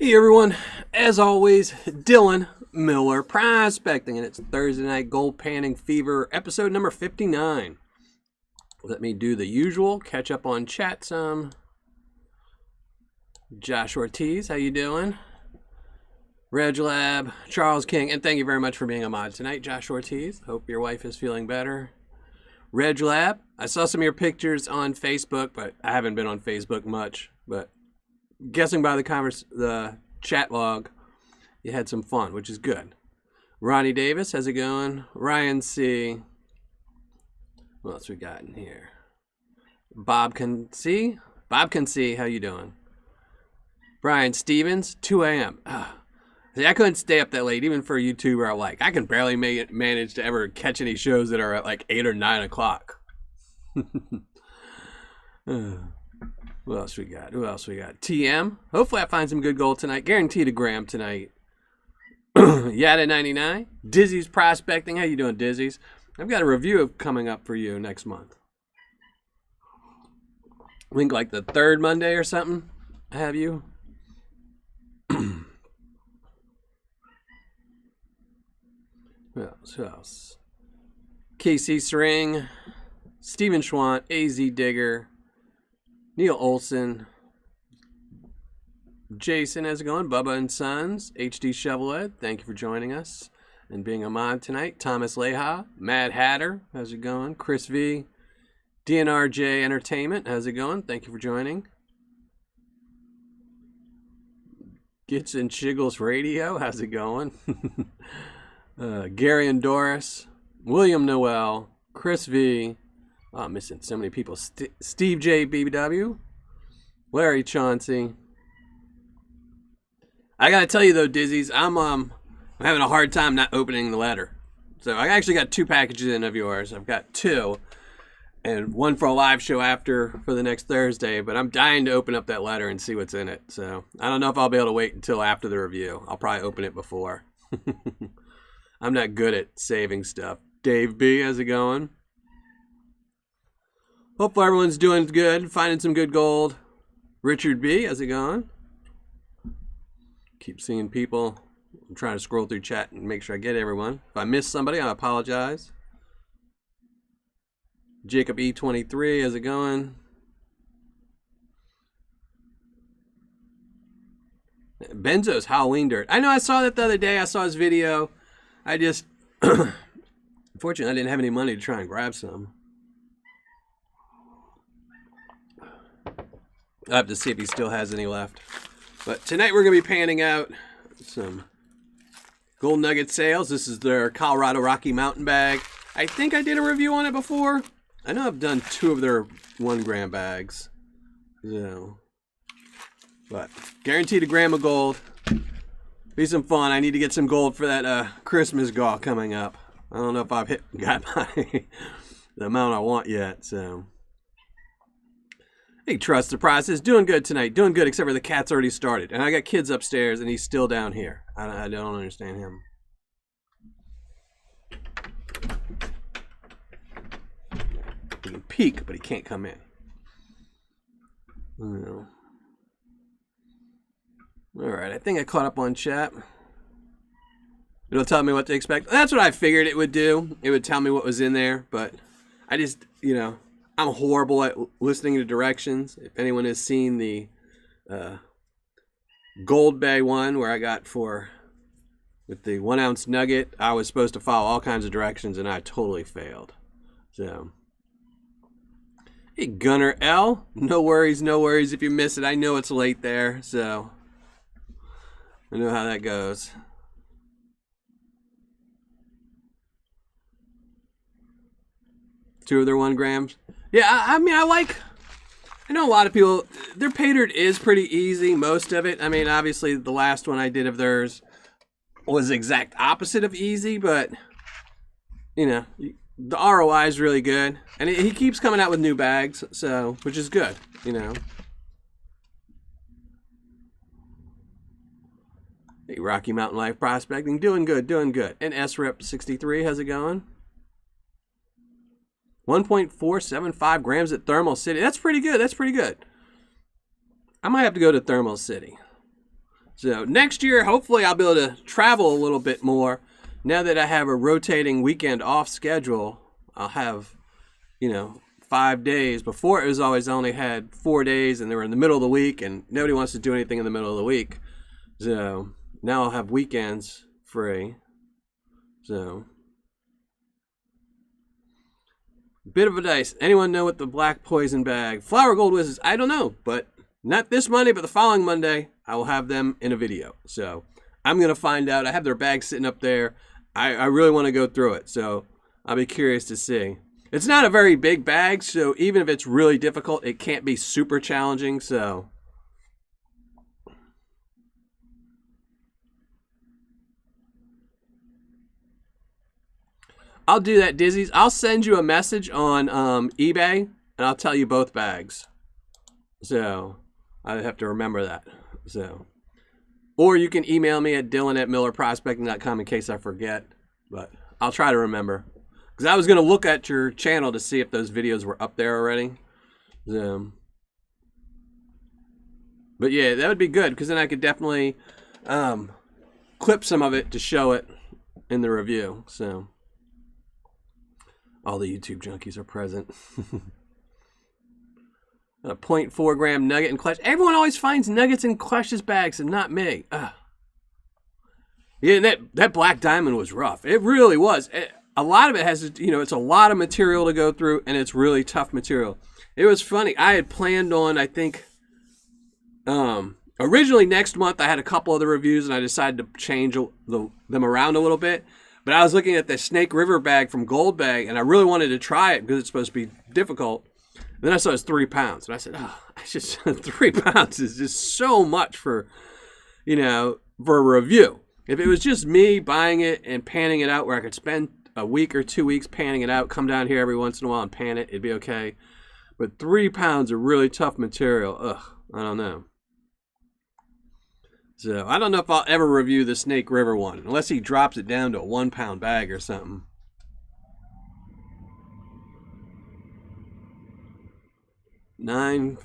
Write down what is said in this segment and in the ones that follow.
Hey everyone, as always, Dylan Miller prospecting, and it's Thursday Night Gold Panning Fever, episode number 59. Let me do the usual, catch up on chat some. Josh Ortiz, how you doing? Reg Lab, Charles King, and thank you very much for being a mod tonight, Josh Ortiz. Hope your wife is feeling better. Reg Lab, I saw some of your pictures on Facebook, but I haven't been on Facebook much, but guessing by the chat log, you had some fun, which is good. Ronnie Davis, how's it going? Ryan C. What else we got in here? Bob can see, how you doing? Brian Stevens, 2 a.m. See, I couldn't stay up that late, even for a YouTuber I like. I can barely manage to ever catch any shows that are at like 8 or 9 o'clock. Who else we got? TM. Hopefully I find some good gold tonight. Guaranteed a gram tonight. Yada 99. Dizzy's prospecting. How you doing, Dizzy's? I've got a review coming up for you next month. I think like the third Monday or something. Have you? Who else? KC Sring. Steven Schwant. AZ Digger. Neil Olson, Jason, how's it going? Bubba and Sons, HD Shovelhead, thank you for joining us and being a mod tonight. Thomas Leha, Mad Hatter, how's it going? Chris V, DNRJ Entertainment, how's it going? Thank you for joining. Gits and Shiggles Radio, how's it going? Gary and Doris, William Noel, Chris V. Oh, I'm missing so many people. Steve J. BBW, Larry Chauncey. I gotta tell you though, Dizzies, I'm having a hard time not opening the letter. So I actually got 2 packages in of yours. I've got 2, and one for a live show after for the next Thursday. But I'm dying to open up that letter and see what's in it. So I don't know if I'll be able to wait until after the review. I'll probably open it before. I'm not good at saving stuff. Dave B, how's it going? Hopefully everyone's doing good, finding some good gold. Richard B, how's it going? Keep seeing people. I'm trying to scroll through chat and make sure I get everyone. If I miss somebody, I apologize. Jacob E23, how's it going? Benzo's Halloween Dirt. I know I saw that the other day. I saw his video. I just, unfortunately, I didn't have any money to try and grab some. I'll have to see if he still has any left. But tonight we're going to be panning out some GoldNuggetSales. This is their Colorado Rocky Mountain bag. I think I did a review on it before. I know I've done 2 of their 1 gram bags. So, but guaranteed a gram of gold. Be some fun. I need to get some gold for that Christmas gaw coming up. I don't know if I've got my the amount I want yet, so... Hey, trust the process. Doing good tonight. Doing good, except for the cat's already started. And I got kids upstairs, and he's still down here. I don't understand him. He can peek, but he can't come in. No. All right, I think I caught up on chat. It'll tell me what to expect. That's what I figured it would do. It would tell me what was in there, but I just, I'm horrible at listening to directions. If anyone has seen the Gold Bay one where I got with the 1 ounce nugget, I was supposed to follow all kinds of directions and I totally failed. So, hey Gunner L, no worries if you miss it. I know it's late there, so I know how that goes. Two of their 1 grams. Yeah, I mean, I know a lot of people, their Paydirt is pretty easy, most of it. I mean, obviously, the last one I did of theirs was the exact opposite of easy, but, the ROI is really good. And he keeps coming out with new bags, so, which is good, Hey, Rocky Mountain Life Prospecting, doing good. And SREP63, how's it going? 1.475 grams at Thermal City. That's pretty good. I might have to go to Thermal City. So next year, hopefully I'll be able to travel a little bit more. Now that I have a rotating weekend off schedule, I'll have, 5 days. Before it was always only had 4 days and they were in the middle of the week and nobody wants to do anything in the middle of the week. So now I'll have weekends free. So bit of a dice. Anyone know what the black poison bag? Flower gold whizzes. I don't know, but not this Monday, but the following Monday, I will have them in a video. So I'm going to find out. I have their bag sitting up there. I really want to go through it. So I'll be curious to see. It's not a very big bag, so even if it's really difficult, it can't be super challenging. So I'll do that, Dizzies. I'll send you a message on eBay, and I'll tell you both bags. So I have to remember that. So, or you can email me at dylan@millerprospecting.com in case I forget. But I'll try to remember. Because I was going to look at your channel to see if those videos were up there already. So, but yeah, that would be good. Because then I could definitely clip some of it to show it in the review. So all the YouTube junkies are present. A 0.4 gram nugget in Clutch. Everyone always finds nuggets in Clutch's bags and not me. Ugh. Yeah, that black diamond was rough. It really was. A lot of it has, it's a lot of material to go through, and it's really tough material. It was funny. I had planned on, I think, originally next month I had a couple of the reviews, and I decided to change them around a little bit. But I was looking at the Snake River bag from Gold Bag, and I really wanted to try it because it's supposed to be difficult. Then I saw it was 3 pounds, and I said, "Oh, it's just 3 pounds is just so much for a review. If it was just me buying it and panning it out, where I could spend a week or 2 weeks panning it out, come down here every once in a while and pan it, it'd be okay. But 3 pounds of really tough material, ugh, I don't know. So I don't know if I'll ever review the Snake River one, unless he drops it down to a 1 pound bag or something." Nine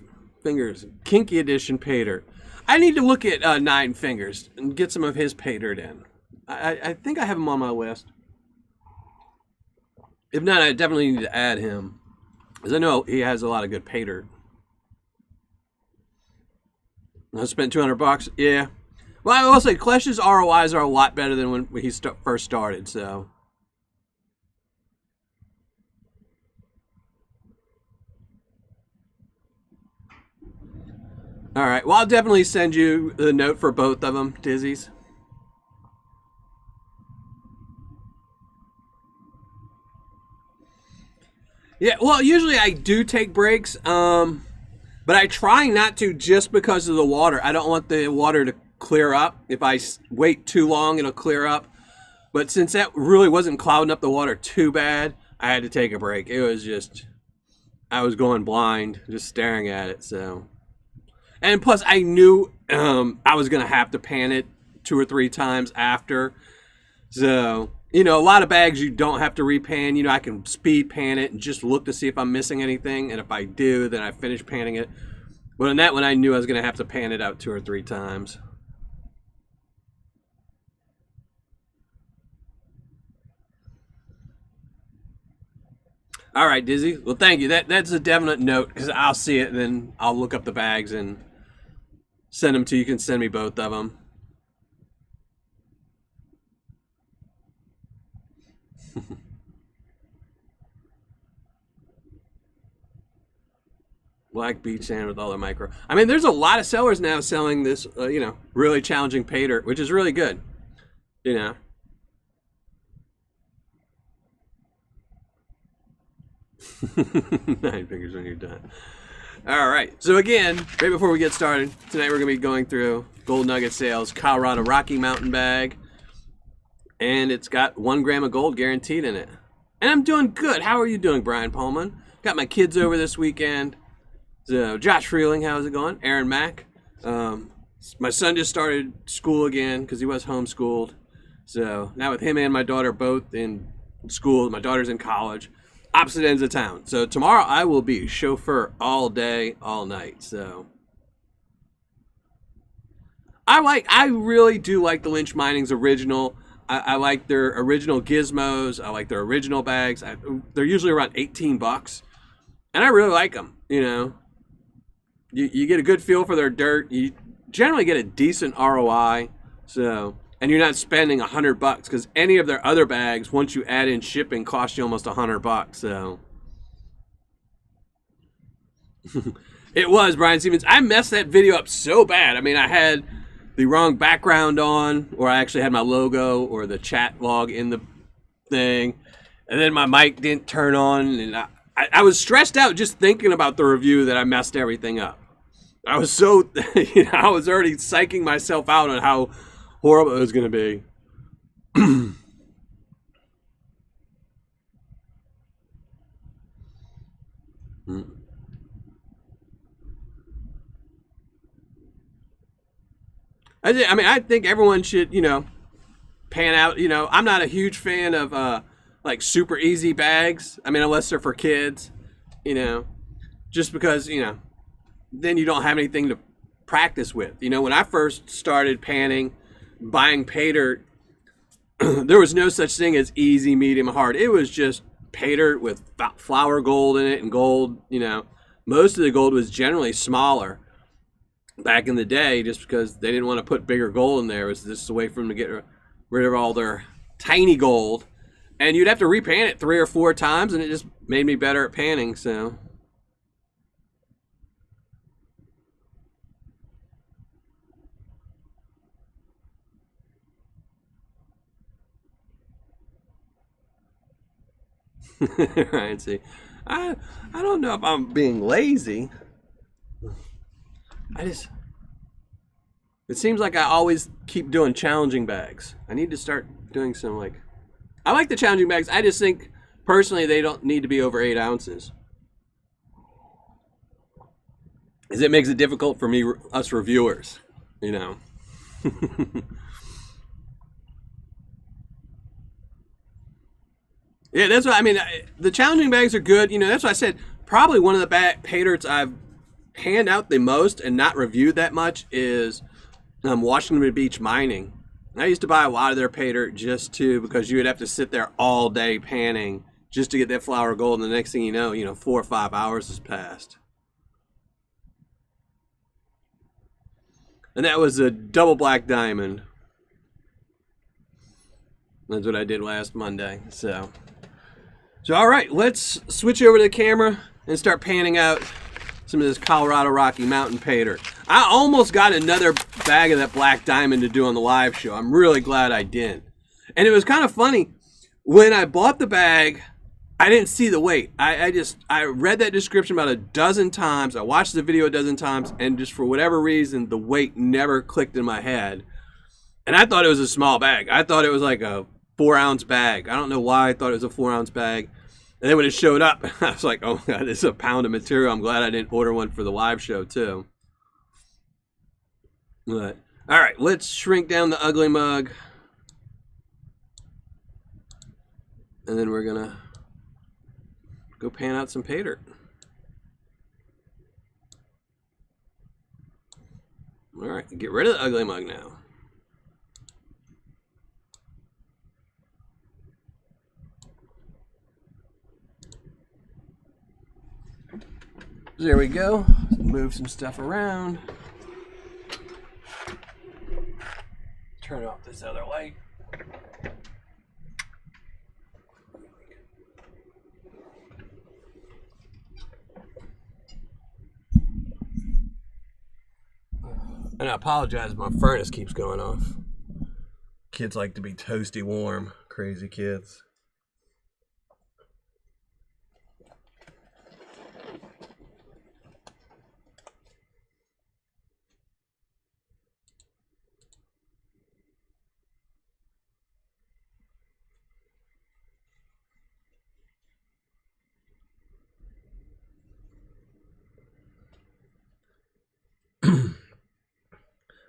Fingers, Kinky Edition Paydirt. I need to look at Nine Fingers and get some of his Paydirt in. I think I have him on my list. If not, I definitely need to add him, because I know he has a lot of good Paydirt. I spent $200. Yeah. Well, I will say Clash's ROIs are a lot better than when he first started. So. All right. Well, I'll definitely send you the note for both of them, Dizzies. Yeah. Well, usually I do take breaks, but I try not to just because of the water. I don't want the water to clear up. If I wait too long, it'll clear up. But since that really wasn't clouding up the water too bad, I had to take a break. It was just, I was going blind just staring at it. So. And plus, I knew I was going to have to pan it 2 or 3 times after. So, a lot of bags you don't have to repan. I can speed pan it and just look to see if I'm missing anything. And if I do, then I finish panning it. But in that one, I knew I was going to have to pan it out 2 or 3 times. All right, Dizzy. Well, thank you. That's a definite note, because I'll see it and then I'll look up the bags and send them to you. You can send me both of them. Black beach sand with all the micro. I mean, there's a lot of sellers now selling this, really challenging Paydirt, which is really good. Nine fingers when you're done. All right. So again, right before we get started, tonight we're going to be going through GoldNuggetSales Colorado Rocky Mountain bag. And it's got 1 gram of gold guaranteed in it. And I'm doing good. How are you doing, Brian Pullman? Got my kids over this weekend. So Josh Freeling, how's it going? Aaron Mack. My son just started school again because he was homeschooled. So now with him and my daughter both in school, my daughter's in college, opposite ends of town. So tomorrow I will be chauffeur all day, all night. So I really do like the Lynch Mining's original. I like their original gizmos. I like their original bags. They're usually around 18 bucks. And I really like them, you know. You get a good feel for their dirt. You generally get a decent ROI. So, and you're not spending $100 because any of their other bags, once you add in shipping, cost you almost $100. So it was Brian Stevens. I messed that video up so bad. I mean, I had the wrong background on, or I actually had my logo or the chat log in the thing, and then my mic didn't turn on, and I was stressed out just thinking about the review that I messed everything up. I was so, you know, I was already psyching myself out on how horrible it was going to be. I think everyone should, you know, pan out. You know, I'm not a huge fan of like super easy bags. I mean, unless they're for kids, you know, just because, you know, then you don't have anything to practice with. You know, when I first started panning, buying Paydirt, there was no such thing as easy, medium, hard. It was just Paydirt with flour gold in it and gold, you know. Most of the gold was generally smaller back in the day just because they didn't want to put bigger gold in there. It was just a way for them to get rid of all their tiny gold. And you'd have to repan it 3 or 4 times, and it just made me better at panning, so. Right, see. I don't know if I'm being lazy. It seems like I always keep doing challenging bags. I need to start doing some, like, I like the challenging bags. I just think, personally, they don't need to be over 8 ounces. Because it makes it difficult for me, us reviewers, you know. Yeah, that's what I mean. The challenging bags are good. You know, that's what I said. Probably one of the Paydyrts I've panned out the most and not reviewed that much is Washington Beach Mining. I used to buy a lot of their Paydirt just because you would have to sit there all day panning just to get that flour gold, and the next thing you know, 4 or 5 hours has passed. And that was a double black diamond. That's what I did last Monday. So all right, let's switch over to the camera and start panning out some of this Colorado Rocky Mountain Paydirt. I almost got another bag of that black diamond to do on the live show. I'm really glad I didn't. And it was kind of funny. When I bought the bag, I didn't see the weight. I read that description about a dozen times. I watched the video a dozen times, and just for whatever reason, the weight never clicked in my head. And I thought it was a small bag. I thought it was like a 4-ounce bag. I don't know why I thought it was a 4-ounce bag. And then when it showed up, I was like, oh my God, this is a pound of material. I'm glad I didn't order one for the live show too. But, all right, let's shrink down the ugly mug. And then we're gonna go pan out some Paydirt. All right, get rid of the ugly mug now. There we go. Move some stuff around. Turn off this other light. And I apologize, my furnace keeps going off. Kids like to be toasty warm. Crazy kids.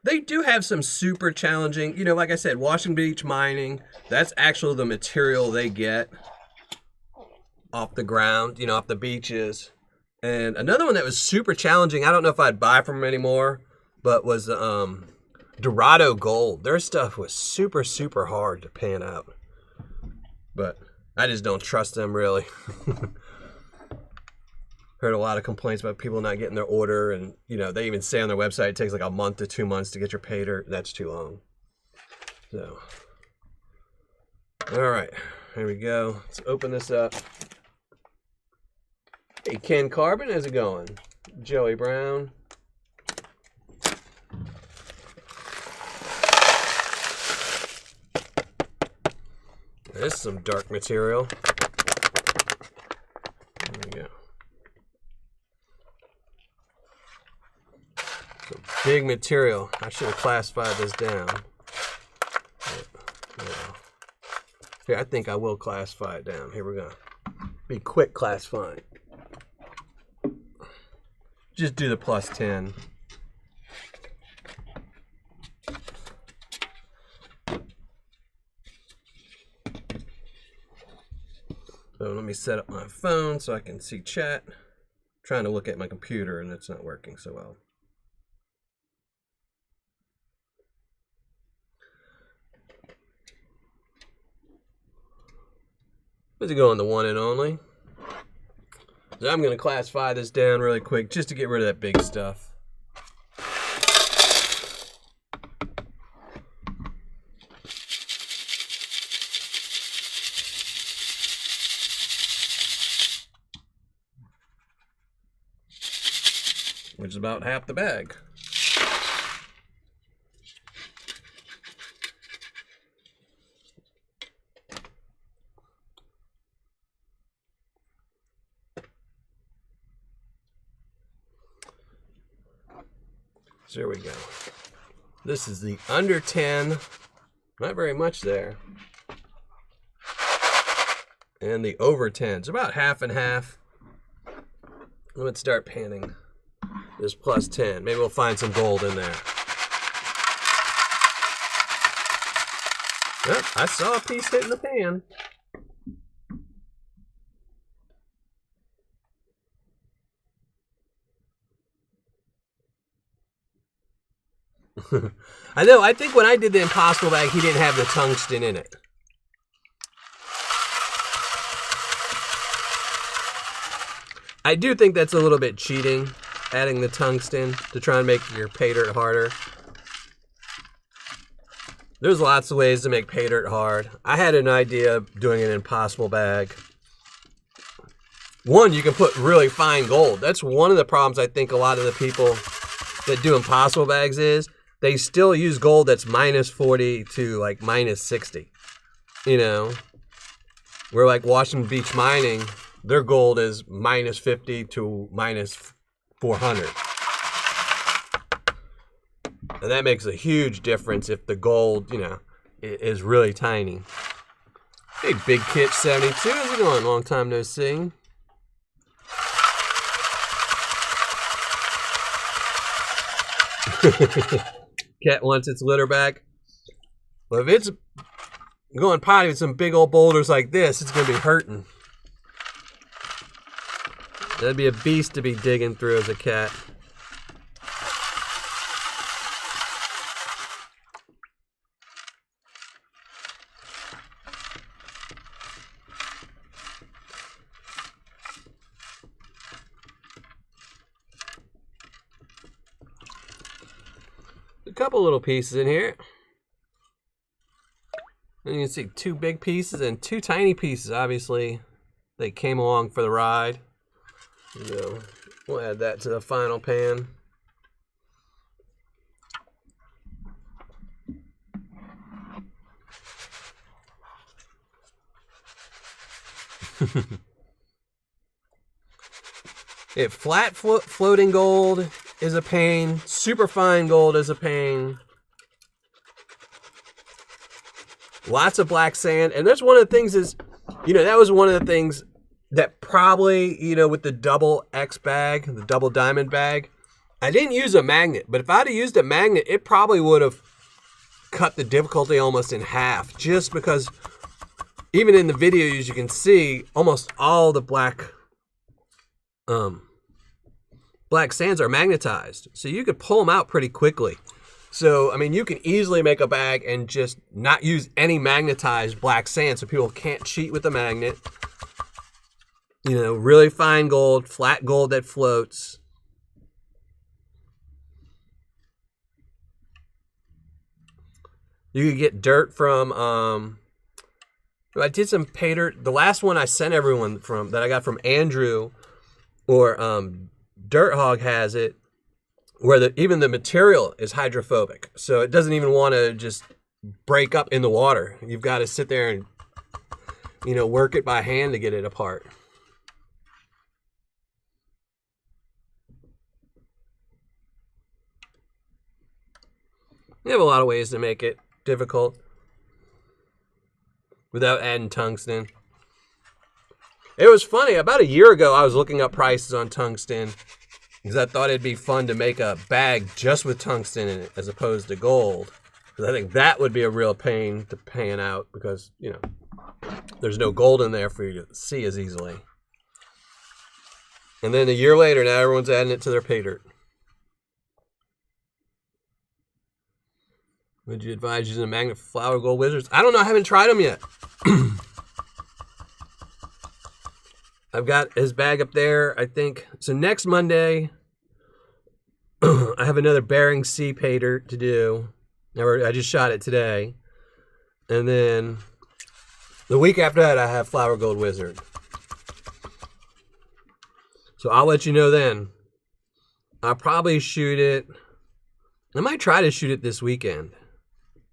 They do have some super challenging, like I said, Washington Beach Mining, that's actually the material they get off the ground, off the beaches. And another one that was super challenging, I don't know if I'd buy from them anymore, but was Dorado Gold. Their stuff was super, super hard to pan out. But I just don't trust them, really. Heard a lot of complaints about people not getting their order. And, you know, they even say on their website it takes like a month to 2 months to get your Paydirt. That's too long. So, all right. Here we go. Let's open this up. Hey, Ken Carbon, how's it going? Joey Brown. This is some dark material. There we go. Some big material. I should have classified this down. Here, I think I will classify it down. Here we go. Be quick classifying. Just do the +10. So let me set up my phone so I can see chat. I'm trying to look at my computer and it's not working so well. Let's go on the one and only. So I'm going to classify this down really quick just to get rid of that big stuff. Which is about half the bag. So there we go. This is the under 10. Not very much there. And the over 10. It's about half and half. Let's start panning this +10. Maybe we'll find some gold in there. Yep, I saw a piece hitting the pan. I know, I think when I did the Impossible bag, he didn't have the tungsten in it. I do think that's a little bit cheating, adding the tungsten to try and make your Paydirt harder. There's lots of ways to make Paydirt hard. I had an idea of doing an Impossible bag. One, you can put really fine gold. That's one of the problems I think a lot of the people that do Impossible bags is they still use gold that's -40 to like -60. You know, where like Washington Beach Mining, their gold is -50 to -400. And that makes a huge difference if the gold, you know, is really tiny. Hey, Big Kitch 72, how's it going? Long time no see. Cat wants its litter back. Well, if it's going potty with some big old boulders like this, it's going to be hurting. That'd be a beast to be digging through as a cat. A couple little pieces in here. And you can see 2 big pieces and 2 tiny pieces. Obviously, they came along for the ride. So we'll add that to the final pan. Flat floating gold is a pain. Super fine gold is a pain. Lots of black sand. And that's one of the things is, you know, that was one of the things that probably, you know, with the double X bag, the double diamond bag, I didn't use a magnet. But if I'd have used a magnet, it probably would have cut the difficulty almost in half. Just because even in the videos, you can see almost all the black sands are magnetized. So you could pull them out pretty quickly. So, I mean, you can easily make a bag and just not use any magnetized black sand so people can't cheat with the magnet. You know, really fine gold, flat gold that floats. You could get dirt from, I did some Paydirt. The last one I sent everyone from, that I got from Andrew, or Dirt Hog has it, where even the material is hydrophobic. So it doesn't even want to just break up in the water. You've got to sit there and, you know, work it by hand to get it apart. You have a lot of ways to make it difficult without adding tungsten. It was funny, about a year ago I was looking up prices on tungsten because I thought it'd be fun to make a bag just with tungsten in it as opposed to gold. Because I think that would be a real pain to pan out because, you know, there's no gold in there for you to see as easily. And then a year later, now everyone's adding it to their Paydirt. Would you advise using a magnet for flower gold wizards? I don't know, I haven't tried them yet. I've got his bag up there, I think. So next Monday, I have another Bering Sea Paydirt to do. I just shot it today. And then the week after that, I have Flower Gold Wizard. So I'll let you know then. I'll probably shoot it. I might try to shoot it this weekend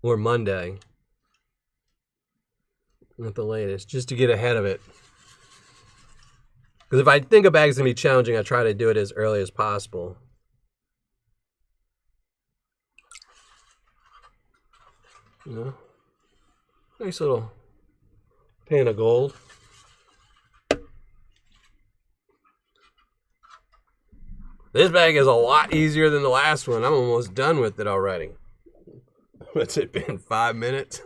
or Monday at the latest, just to get ahead of it. Because if I think a bag's going to be challenging, I try to do it as early as possible. You know, nice little pan of gold. This bag is a lot easier than the last one. I'm almost done with it already. What's it been, 5 minutes?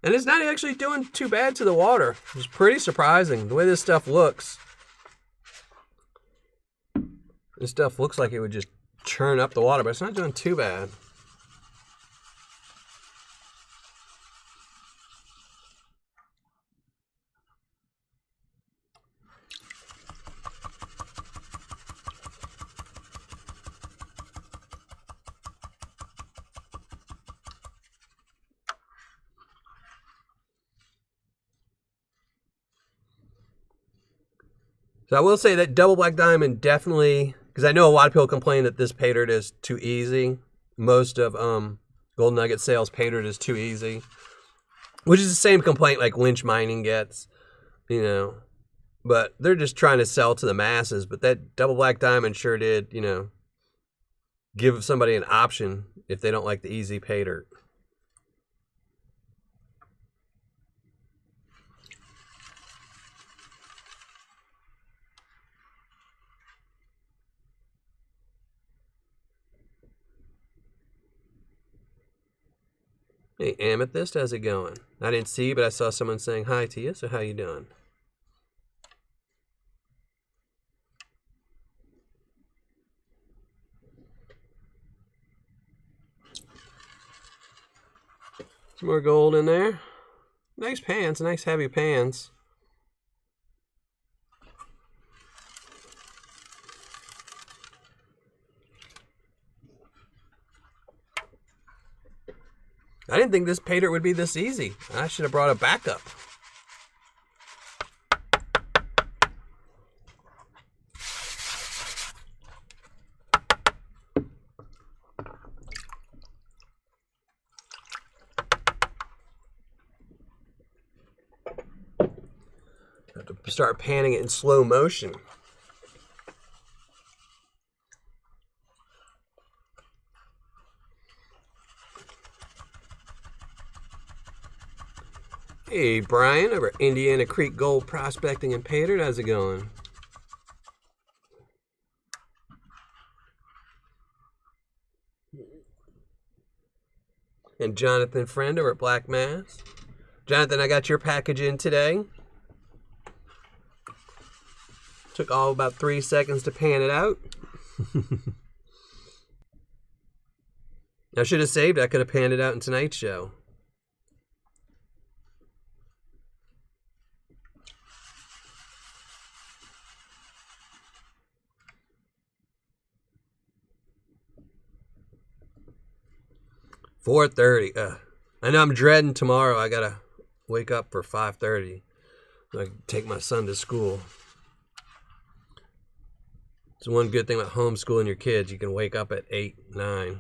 And it's not actually doing too bad to the water. It's pretty surprising the way this stuff looks. This stuff looks like it would just churn up the water, but it's not doing too bad. So I will say that double black diamond definitely, because I know a lot of people complain that this Paydirt is too easy. Most of GoldNuggetSales Paydirt is too easy, which is the same complaint like Lynch Mining gets, you know. But they're just trying to sell to the masses. But that double black diamond sure did, you know, give somebody an option if they don't like the easy Paydirt. Hey, Amethyst, how's it going? I didn't see you, but I saw someone saying hi to you, so how you doing? Some more gold in there. Nice pans, nice heavy pans. I didn't think this Paydirt would be this easy. I should have brought a backup. I have to start panning it in slow motion. Hey, Brian, over at Indiana Creek Gold Prospecting and Paydirt. How's it going? And Jonathan Friend over at Black Mass. Jonathan, I got your package in today. Took all about 3 seconds to pan it out. I should have saved it. I could have panned it out in tonight's show. $4:30. I know I'm dreading tomorrow. I gotta wake up for 5:30. So I can take my son to school. It's one good thing about homeschooling your kids. You can wake up at 8, 9.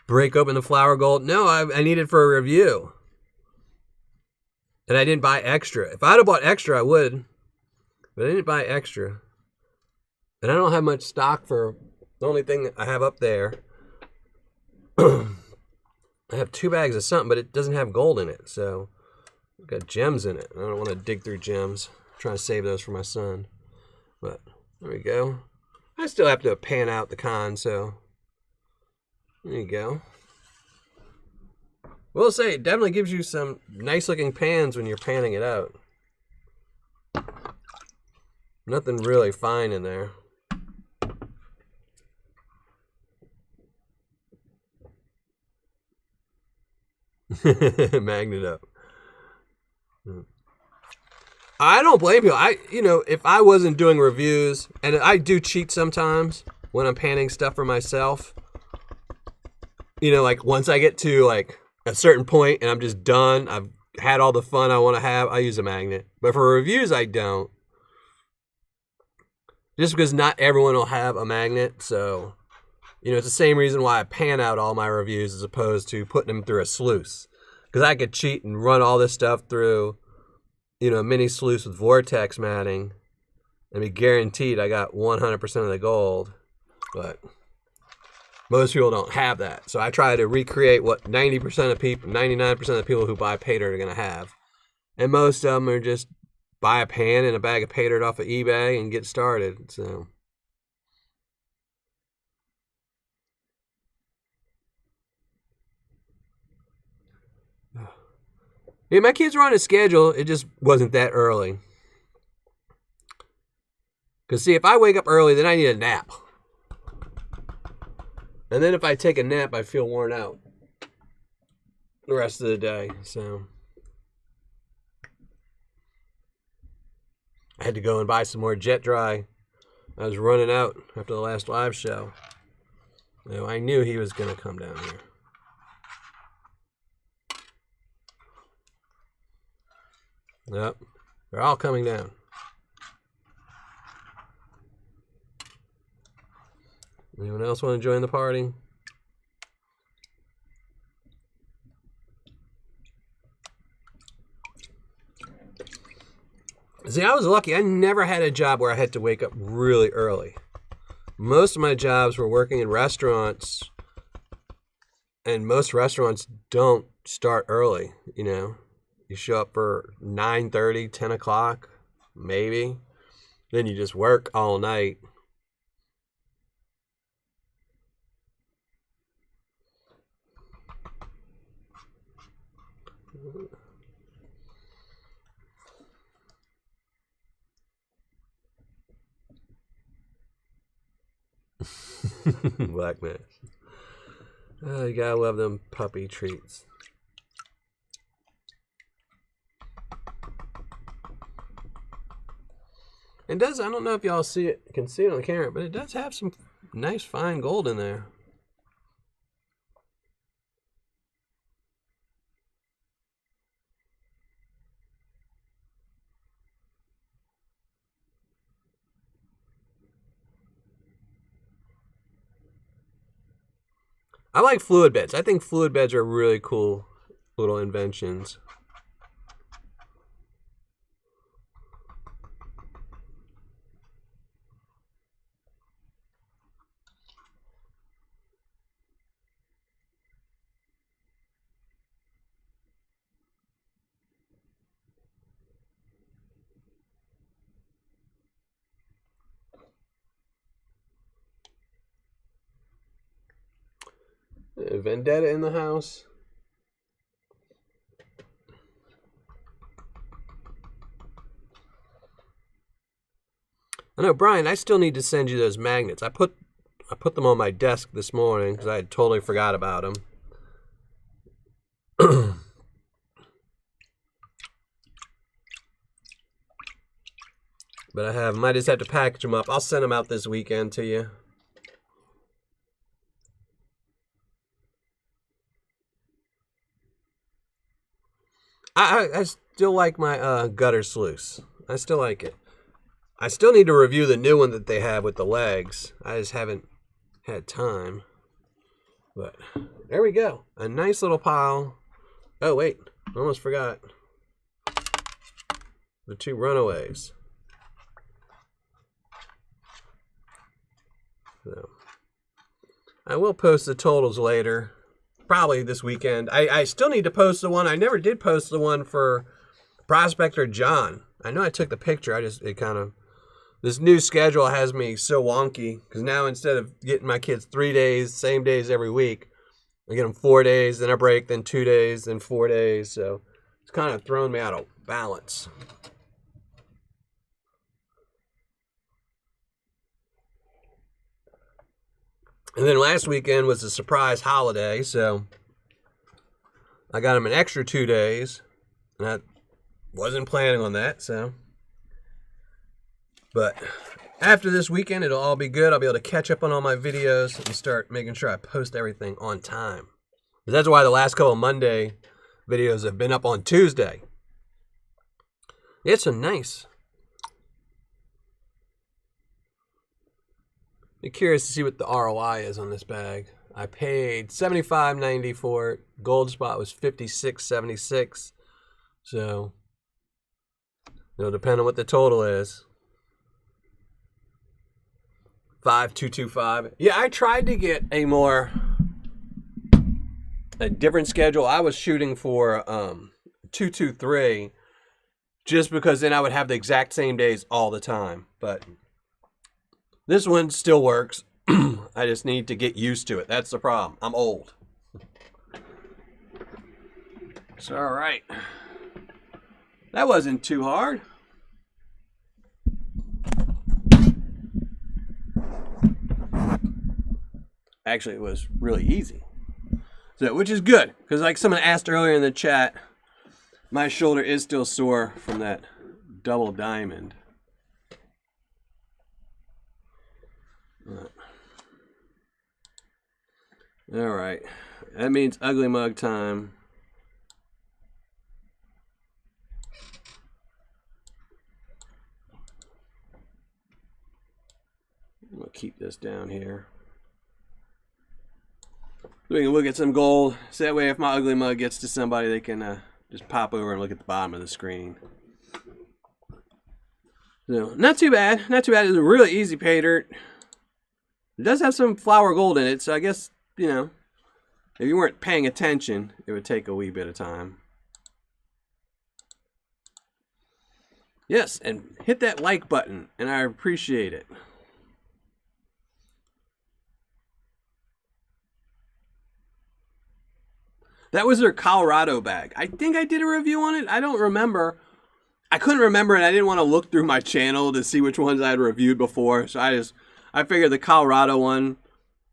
Break open the flour gold. No, I need it for a review. And I didn't buy extra. If I'd have bought extra, I would. But I didn't buy extra. And I don't have much stock for the only thing I have up there. I have 2 bags of something, but it doesn't have gold in it. So I've got gems in it. I don't want to dig through gems. I'm trying to save those for my son. But there we go. I still have to pan out the con, so there you go. We'll say it definitely gives you some nice looking pans when you're panning it out. Nothing really fine in there. Magnet up. I don't blame people. If I wasn't doing reviews, and I do cheat sometimes when I'm panning stuff for myself. Like once I get to like a certain point and I'm just done, I've had all the fun I want to have, I use a magnet. But for reviews, I don't. Just because not everyone will have a magnet, so it's the same reason why I pan out all my reviews as opposed to putting them through a sluice. Because I could cheat and run all this stuff through, a mini sluice with vortex matting and be guaranteed I got 100% of the gold. But most people don't have that. So I try to recreate what 90% of people, 99% of the people who buy Paydirt are going to have. And most of them are just buy a pan and a bag of Paydirt off of eBay and get started. So yeah, my kids were on a schedule. It just wasn't that early. Because, see, if I wake up early, then I need a nap. And then if I take a nap, I feel worn out the rest of the day. So I had to go and buy some more Jet Dry. I was running out after the last live show. I knew he was going to come down here. Yep, they're all coming down. Anyone else want to join the party? See, I was lucky. I never had a job where I had to wake up really early. Most of my jobs were working in restaurants, and most restaurants don't start early, You show up for 9:30, 10 o'clock, maybe. Then you just work all night. Black Mass. Oh, you gotta love them puppy treats. It does, I don't know if y'all can see it on the camera, but it does have some nice fine gold in there. I like fluid beds. I think fluid beds are really cool little inventions. Vendetta in the house. I know, Brian, I still need to send you those magnets. I put them on my desk this morning because I had totally forgot about them. But might just have to package them up. I'll send them out this weekend to you. I still like my gutter sluice. I still like it. I still need to review the new one that they have with the legs. I just haven't had time. But there we go. A nice little pile. Oh, wait. Almost forgot. The 2 runaways. So, I will post the totals later. Probably this weekend. I still need to post the one. I never did post the one for Prospector John. I know I took the picture. This new schedule has me so wonky because now instead of getting my kids 3 days, same days every week, I get them 4 days, then a break, then 2 days, then 4 days. So it's kind of thrown me out of balance. And then last weekend was a surprise holiday, so I got them an extra 2 days. And I wasn't planning on that, so. But after this weekend, it'll all be good. I'll be able to catch up on all my videos and start making sure I post everything on time. That's why the last couple of Monday videos have been up on Tuesday. It's a nice. Be curious to see what the ROI is on this bag. I paid $75.90 for it. Gold spot was $56.76. So it'll depend on what the total is. 5225. Yeah, I tried to get a different schedule. I was shooting for 223 just because then I would have the exact same days all the time. But this one still works. I just need to get used to it. That's the problem. I'm old. It's all right. That wasn't too hard. Actually, it was really easy. So, which is good, because like someone asked earlier in the chat, my shoulder is still sore from that double diamond. All right. That means ugly mug time. I'm going to keep this down here. So we can look at some gold. So that way if my ugly mug gets to somebody, they can just pop over and look at the bottom of the screen. So, not too bad. Not too bad. It's a really easy Paydirt. It does have some flower gold in it, so I guess, you know, if you weren't paying attention, it would take a wee bit of time. Yes, and hit that like button, and I appreciate it. That was their Colorado bag. I think I did a review on it. I don't remember. I couldn't remember, and I didn't want to look through my channel to see which ones I had reviewed before. So I figured the Colorado one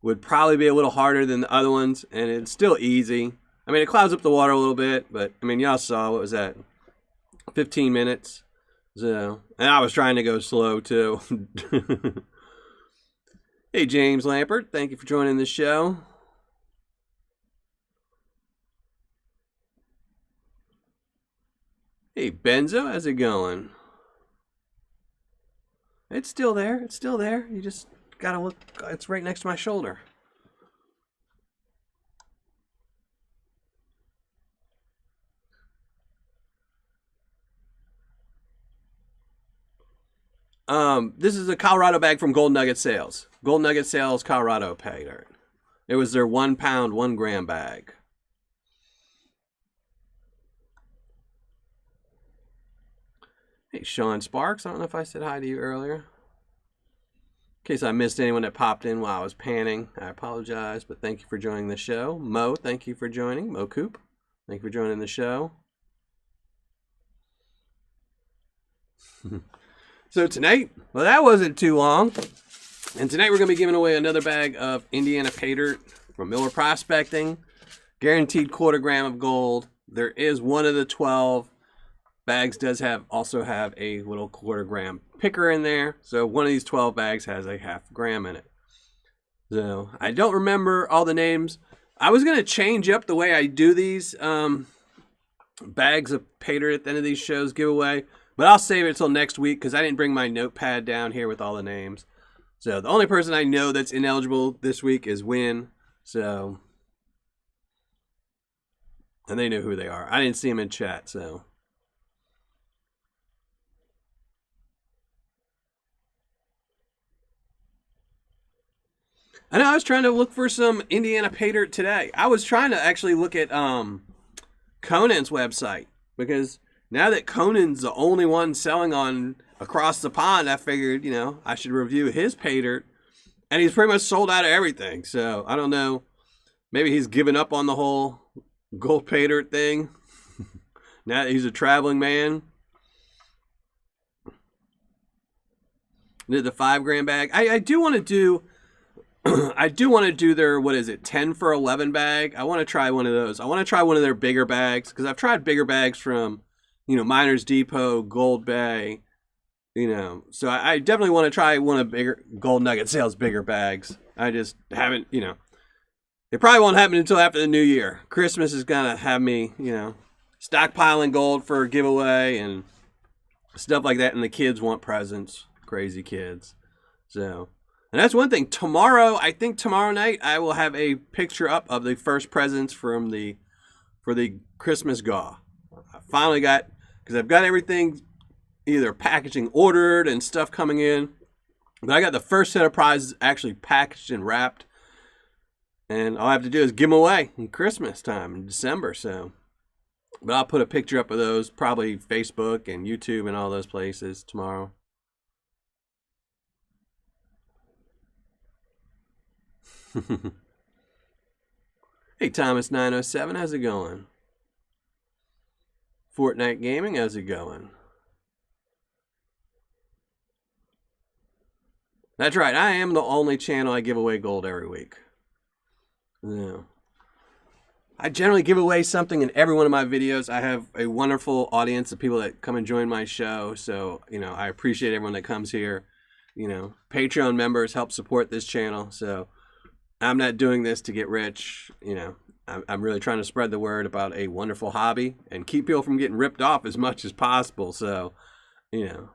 would probably be a little harder than the other ones, and it's still easy. I mean, it clouds up the water a little bit, but I mean, y'all saw, what was that? 15 minutes. So, and I was trying to go slow too. Hey, James Lampert, thank you for joining the show. Hey, Benzo, how's it going? It's still there. It's still there. You just gotta look. It's right next to my shoulder. This is a Colorado bag from GoldNuggetSales. GoldNuggetSales Colorado Paydirt. It was their 1 pound, 1 gram bag. Hey, Sean Sparks. I don't know if I said hi to you earlier. case I missed anyone that popped in while I was panning, I apologize, but thank you for joining the show. Mo, thank you for joining. Mo Coop, thank you for joining the show. So tonight, well, that wasn't too long. And tonight we're going to be giving away another bag of Indiana Paydirt from Miller Prospecting. Guaranteed quarter-gram of gold. There is one of the 12 bags does also have a little quarter-gram picker in there. So one of these 12 bags has a half gram in it. So I don't remember all the names. I was going to change up the way I do these bags of Paydirt at the end of these shows giveaway. But I'll save it until next week because I didn't bring my notepad down here with all the names. So the only person I know that's ineligible this week is Win. So, and they know who they are. I didn't see them in chat, so. I know I was trying to look for some Indiana Paydirt today. I was trying to actually look at Conan's website because now that Conan's the only one selling on across the pond, I figured, you know, I should review his Paydirt. And he's pretty much sold out of everything. So, I don't know. Maybe he's given up on the whole gold Paydirt thing. Now that he's a traveling man. Did the 5 gram bag. I do want to do I do want to do their, what is it, 10 for 11 bag. I want to try one of those. I want to try one of their bigger bags because I've tried bigger bags from, you know, Miners Depot, Gold Bay, you know. So I definitely want to try one of bigger GoldNuggetSales bigger bags. I just haven't, you know. It probably won't happen until after the new year. Christmas is going to have me, you know, stockpiling gold for a giveaway and stuff like that. And the kids want presents. Crazy kids. So, and that's one thing. Tomorrow, I think tomorrow night, I will have a picture up of the first presents for the Christmas GAW. I finally got, because I've got everything either packaging ordered and stuff coming in. But I got the first set of prizes actually packaged and wrapped. And all I have to do is give them away in Christmas time in December. So, but I'll put a picture up of those, probably Facebook and YouTube and all those places tomorrow. Hey, Thomas907, how's it going? Fortnite Gaming, how's it going? That's right, I am the only channel I give away gold every week. Yeah. I generally give away something in every one of my videos. I have a wonderful audience of people that come and join my show. So, you know, I appreciate everyone that comes here. You know, Patreon members help support this channel. So, I'm not doing this to get rich. You know, I'm really trying to spread the word about a wonderful hobby and keep people from getting ripped off as much as possible. So, you know,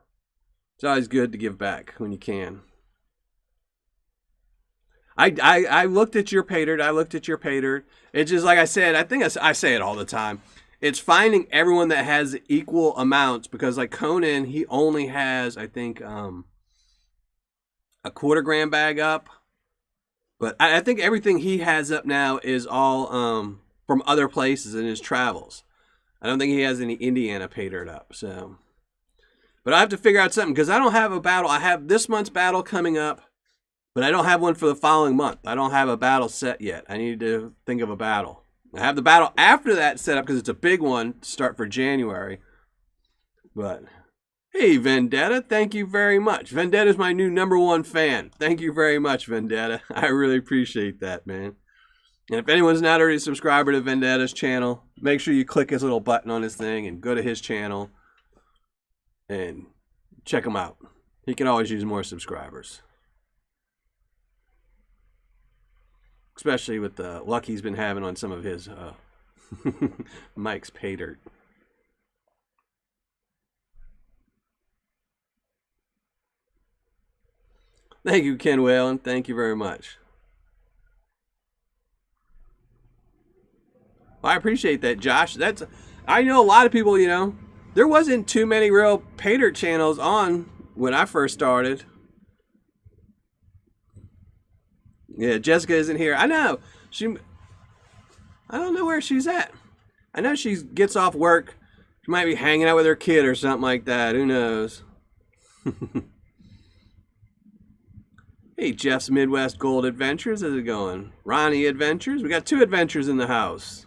it's always good to give back when you can. I looked at your Paydirt. It's just like I said, I think I say it all the time. It's finding everyone that has equal amounts because like Conan, he only has, I think, a quarter gram bag up. But I think everything he has up now is all from other places in his travels. I don't think he has any Indiana Paydirt up. So, but I have to figure out something because I don't have a battle. I have this month's battle coming up. But I don't have one for the following month. I don't have a battle set yet. I need to think of a battle. I have the battle after that set up because it's a big one to start for January. But, hey, Vendetta, thank you very much. Vendetta's my new #1 fan. Thank you very much, Vendetta. I really appreciate that, man. And if anyone's not already a subscriber to Vendetta's channel, make sure you click his little button on his thing and go to his channel and check him out. He can always use more subscribers. Especially with the luck he's been having on some of his Mike's Paydirt. Thank you, Ken Whalen. Thank you very much. Well, I appreciate that, Josh. I know a lot of people, you know, there wasn't too many real Paydirt channels on when I first started. Yeah, Jessica isn't here. I know. I don't know where she's at. I know she gets off work. She might be hanging out with her kid or something like that. Who knows? Hey, Jeff's Midwest Gold Adventures. How's it going? Ronnie Adventures. We got 2 adventures in the house.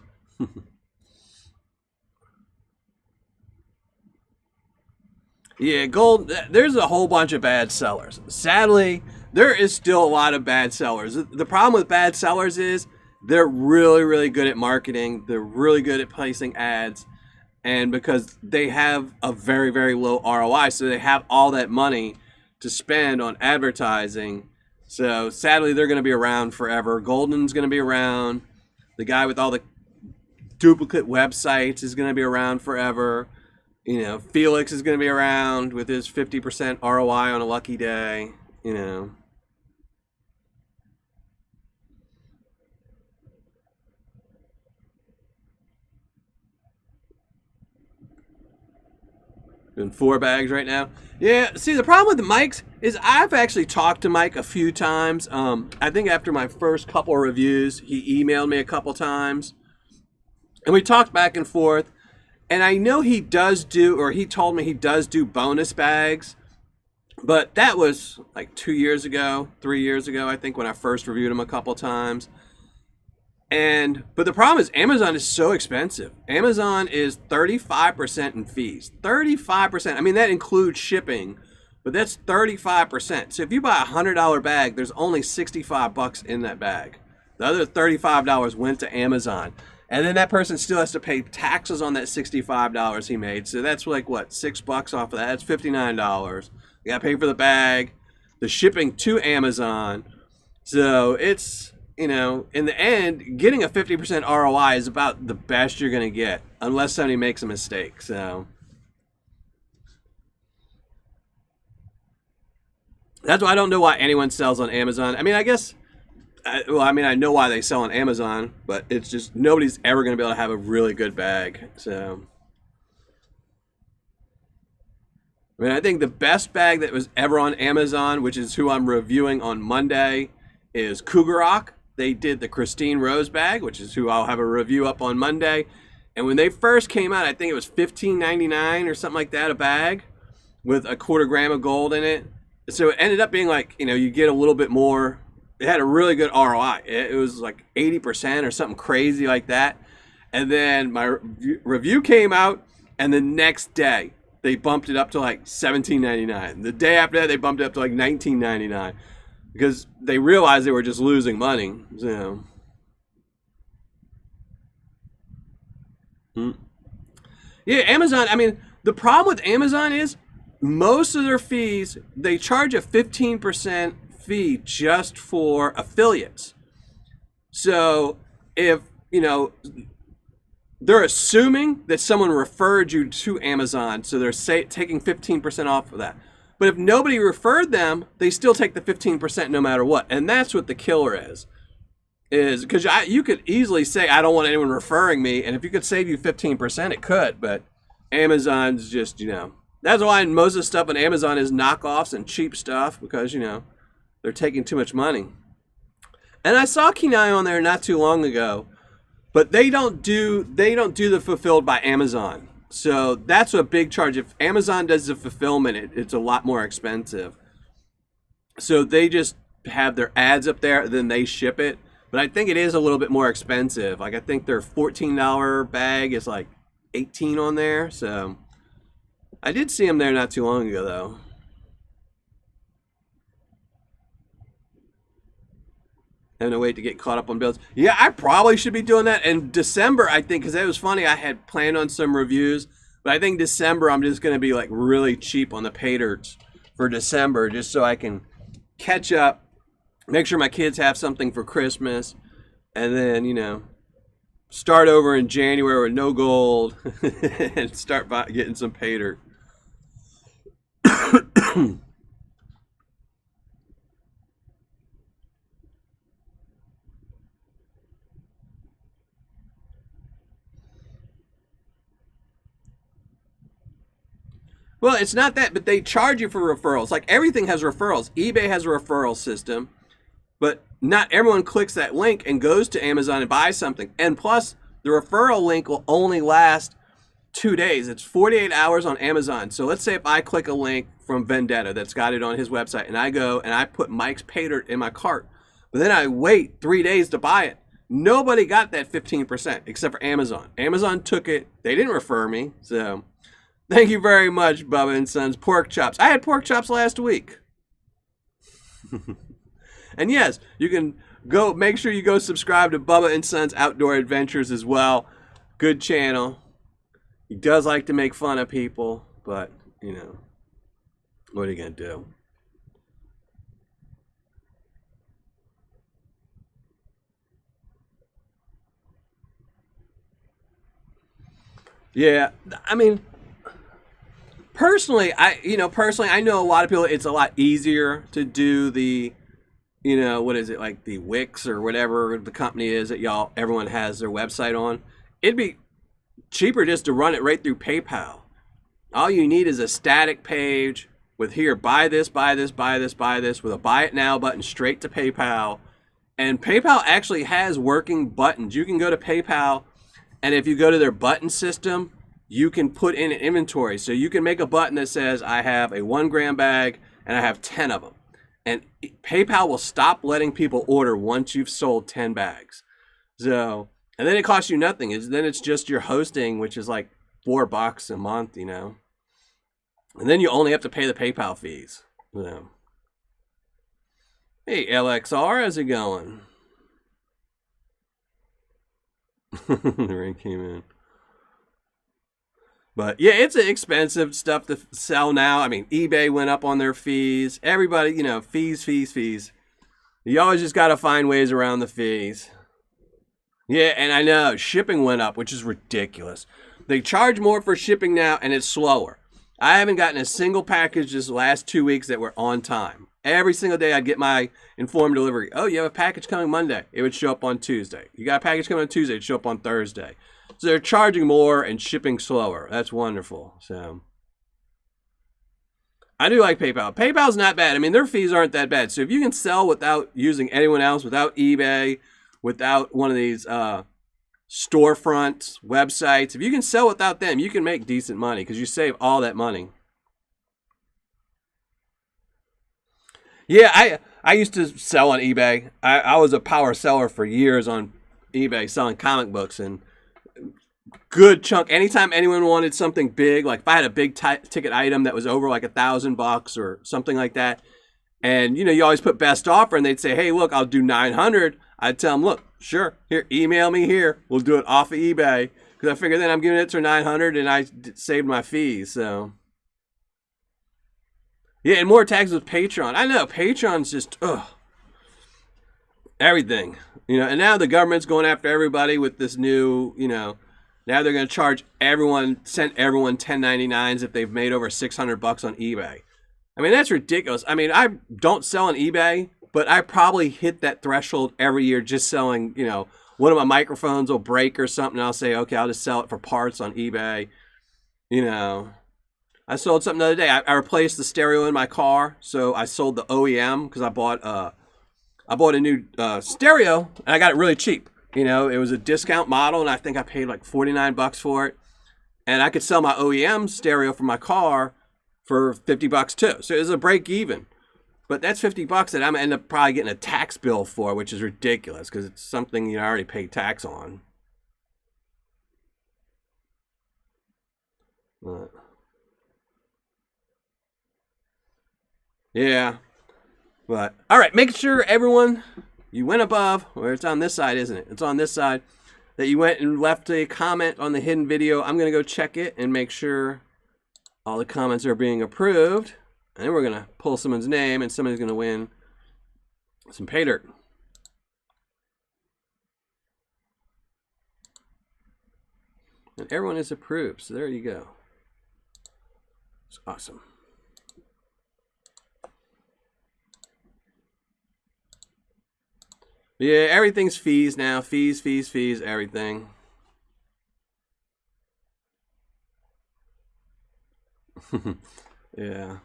Yeah, gold, there's a whole bunch of bad sellers. Sadly, there is still a lot of bad sellers. The problem with bad sellers is they're really, really good at marketing. They're really good at placing ads. And because they have a very, very low ROI, so they have all that money to spend on advertising. So sadly, they're going to be around forever. Golden's going to be around. The guy with all the duplicate websites is going to be around forever. You know, Felix is going to be around with his 50% ROI on a lucky day. You know. Doing 4 bags right now. Yeah, see, the problem with the mics is I've actually talked to Mike a few times. I think after my first couple of reviews, he emailed me a couple times. And we talked back and forth. And I know he does do, or he told me he does do bonus bags. But that was like 2 years ago, 3 years ago, I think, when I first reviewed him a couple times. But the problem is Amazon is so expensive. Amazon is 35% in fees. 35%. I mean, that includes shipping, but that's 35%. So if you buy a $100 bag, there's only $65 in that bag. The other $35 went to Amazon. And then that person still has to pay taxes on that $65 he made. So that's like, what, $6 off of that? That's $59. You got to pay for the bag, the shipping to Amazon. So it's, you know, in the end, getting a 50% ROI is about the best you're going to get, unless somebody makes a mistake. So that's why I don't know why anyone sells on Amazon. I mean, I guess, I know why they sell on Amazon, but it's just nobody's ever going to be able to have a really good bag. So, I mean, I think the best bag that was ever on Amazon, which is who I'm reviewing on Monday, is Cougarock. They did the Christine Rose bag, which is who I'll have a review up on Monday. And when they first came out, I think it was $15.99 or something like that, a bag with a 1/4 gram of gold in it. So it ended up being like, you know, you get a little bit more. It had a really good ROI. It was like 80% or something crazy like that. And then my review came out, and the next day they bumped it up to like $17.99. The day after that, they bumped it up to like $19.99. Because they realized they were just losing money. So. Yeah, Amazon, I mean, the problem with Amazon is most of their fees, they charge a 15% fee just for affiliates. So if, you know, they're assuming that someone referred you to Amazon, so they're taking 15% off of that. But if nobody referred them, they still take the 15% no matter what. And that's what the killer is because you could easily say, I don't want anyone referring me. And if you could save you 15%, it could. But Amazon's just, you know, that's why most of the stuff on Amazon is knockoffs and cheap stuff because, you know, they're taking too much money. And I saw Kenai on there not too long ago, but they don't do the fulfilled by Amazon. So that's a big charge. If Amazon does the fulfillment, it's a lot more expensive. So they just have their ads up there, then they ship it. But I think it is a little bit more expensive. Like I think their $14 bag is like $18 on there. So I did see them there not too long ago though. And no wait to get caught up on bills. Yeah, I probably should be doing that in December, I think, because it was funny. I had planned on some reviews, but I think December I'm just going to be like really cheap on the Paydirt for December, just so I can catch up, make sure my kids have something for Christmas, and then, you know, start over in January with no gold and start getting some Paydirt. Well, it's not that, but they charge you for referrals. Like everything has referrals. eBay has a referral system, but not everyone clicks that link and goes to Amazon and buys something. And plus, the referral link will only last 2 days. It's 48 hours on Amazon. So let's say if I click a link from Vendetta that's got it on his website, and I go and I put Mike's Paydirt in my cart, but then I wait 3 days to buy it. Nobody got that 15% except for Amazon. Amazon took it. They didn't refer me. So thank you very much, Bubba and Sons. Pork chops. I had pork chops last week. And yes, you can go, make sure you go subscribe to Bubba and Sons Outdoor Adventures as well. Good channel. He does like to make fun of people, but, you know, what are you going to do? Yeah, I mean, personally, I know a lot of people, it's a lot easier to do the, what is it, like the Wix or whatever the company is that everyone has their website on. It'd be cheaper just to run it right through PayPal. All you need is a static page with here, buy this, buy this, buy this, buy this, with a buy it now button straight to PayPal. And PayPal actually has working buttons. You can go to PayPal, and if you go to their button system, you can put in an inventory. So you can make a button that says, I have a 1 gram bag and I have 10 of them. And PayPal will stop letting people order once you've sold 10 bags. So, and then it costs you nothing. Then it's just your hosting, which is like $4 a month, And then you only have to pay the PayPal fees. Hey, LXR, how's it going? The rain came in. But yeah, it's expensive stuff to sell now. I mean, eBay went up on their fees. Everybody, fees. You always just got to find ways around the fees. Yeah, and I know shipping went up, which is ridiculous. They charge more for shipping now, and it's slower. I haven't gotten a single package this last 2 weeks that were on time. Every single day I'd get my informed delivery. Oh, you have a package coming Monday. It would show up on Tuesday. You got a package coming on Tuesday. It'd show up on Thursday. So they're charging more and shipping slower. That's wonderful. So I do like PayPal. PayPal's not bad. I mean, their fees aren't that bad. So if you can sell without using anyone else, without eBay, without one of these storefronts, websites, if you can sell without them, you can make decent money because you save all that money. Yeah, I used to sell on eBay. I was a power seller for years on eBay selling comic books, and good chunk. Anytime anyone wanted something big, like if I had a big ticket item that was over like $1,000 or something like that, and you always put best offer, and they'd say, hey, look, I'll do 900. I'd tell them, look, sure, here, email me here. We'll do it off of eBay, because I figured then I'm giving it to 900 and I saved my fees. So yeah, and more taxes with Patreon. I know Patreon's just everything, and now the government's going after everybody with this new, now they're going to charge send everyone 1099s if they've made over $600 on eBay. I mean, that's ridiculous. I mean, I don't sell on eBay, but I probably hit that threshold every year just selling, one of my microphones will break or something. And I'll say, okay, I'll just sell it for parts on eBay. I sold something the other day. I replaced the stereo in my car. So I sold the OEM because I bought a new stereo, and I got it really cheap. It was a discount model, and I think I paid like $49 for it. And I could sell my OEM stereo from my car for $50 too. So it was a break even. But that's $50 that I'm going to end up probably getting a tax bill for, which is ridiculous because it's something I already paid tax on. Yeah. But, all right, make sure everyone, you went above, or it's on this side, isn't it? It's on this side, that you went and left a comment on the hidden video. I'm going to go check it and make sure all the comments are being approved. And then we're going to pull someone's name, and somebody's going to win some Paydirt. And everyone is approved, so there you go. It's awesome. Yeah, everything's fees now. Fees, everything. Yeah.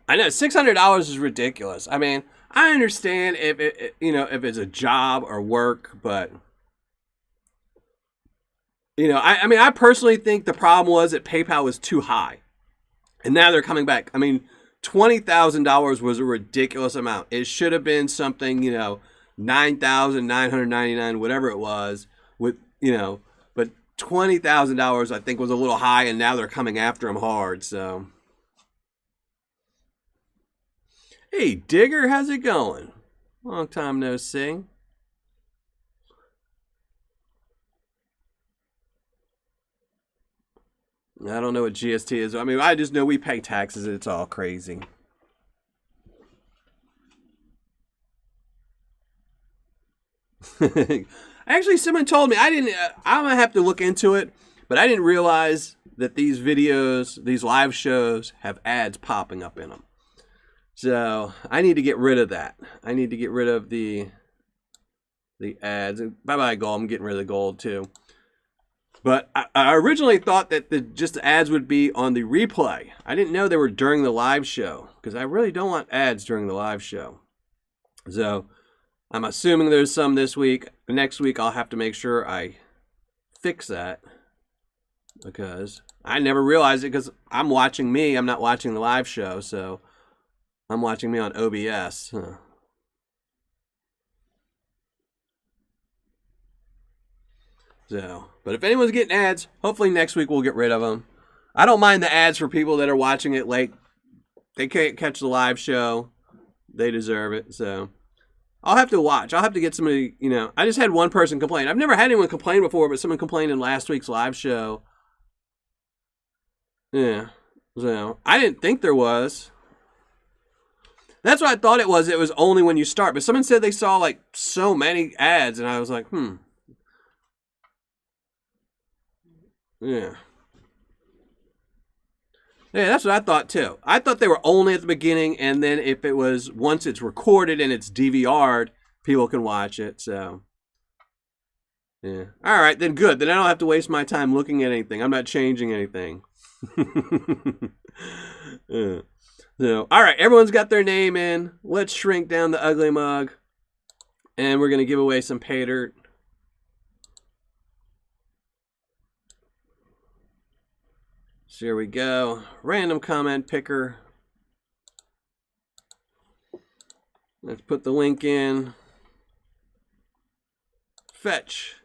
I know $600 is ridiculous. I mean, I understand if if it's a job or work, but You know, I mean, I personally think the problem was that PayPal was too high. And now they're coming back. I mean, $20,000 was a ridiculous amount. It should have been something, you know, 9,999, whatever it was, with, you know, but $20,000 I think was a little high, and now they're coming after him hard. So, hey, Digger, how's it going? Long time no see. I don't know what GST is. I mean, I just know we pay taxes. It's all crazy. Actually, someone told me, I'm gonna have to look into it, but I didn't realize that these videos, these live shows, have ads popping up in them. So I need to get rid of that. I need to get rid of the ads. Bye bye gold. I'm getting rid of the gold too. But I originally thought that just the ads would be on the replay. I didn't know they were during the live show, because I really don't want ads during the live show. So I'm assuming there's some this week. Next week I'll have to make sure I fix that, because I never realized it, because I'm watching me. I'm not watching the live show, so I'm watching me on OBS. Huh. So, but if anyone's getting ads, hopefully next week we'll get rid of them. I don't mind the ads for people that are watching it late. They can't catch the live show. They deserve it. So I'll have to watch. I'll have to get somebody, you know. I just had one person complain. I've never had anyone complain before, but someone complained in last week's live show. Yeah. So I didn't think there was. That's what I thought it was. It was only when you start. But someone said they saw like so many ads, and I was like, Yeah. Yeah, that's what I thought too. I thought they were only at the beginning, and then if it was, once it's recorded and it's DVR'd, people can watch it. So, yeah. All right, then good. Then I don't have to waste my time looking at anything. I'm not changing anything. Yeah. So, all right, everyone's got their name in. Let's shrink down the ugly mug, and we're going to give away some Paydirt. So here we go. Random comment picker. Let's put the link in. Fetch.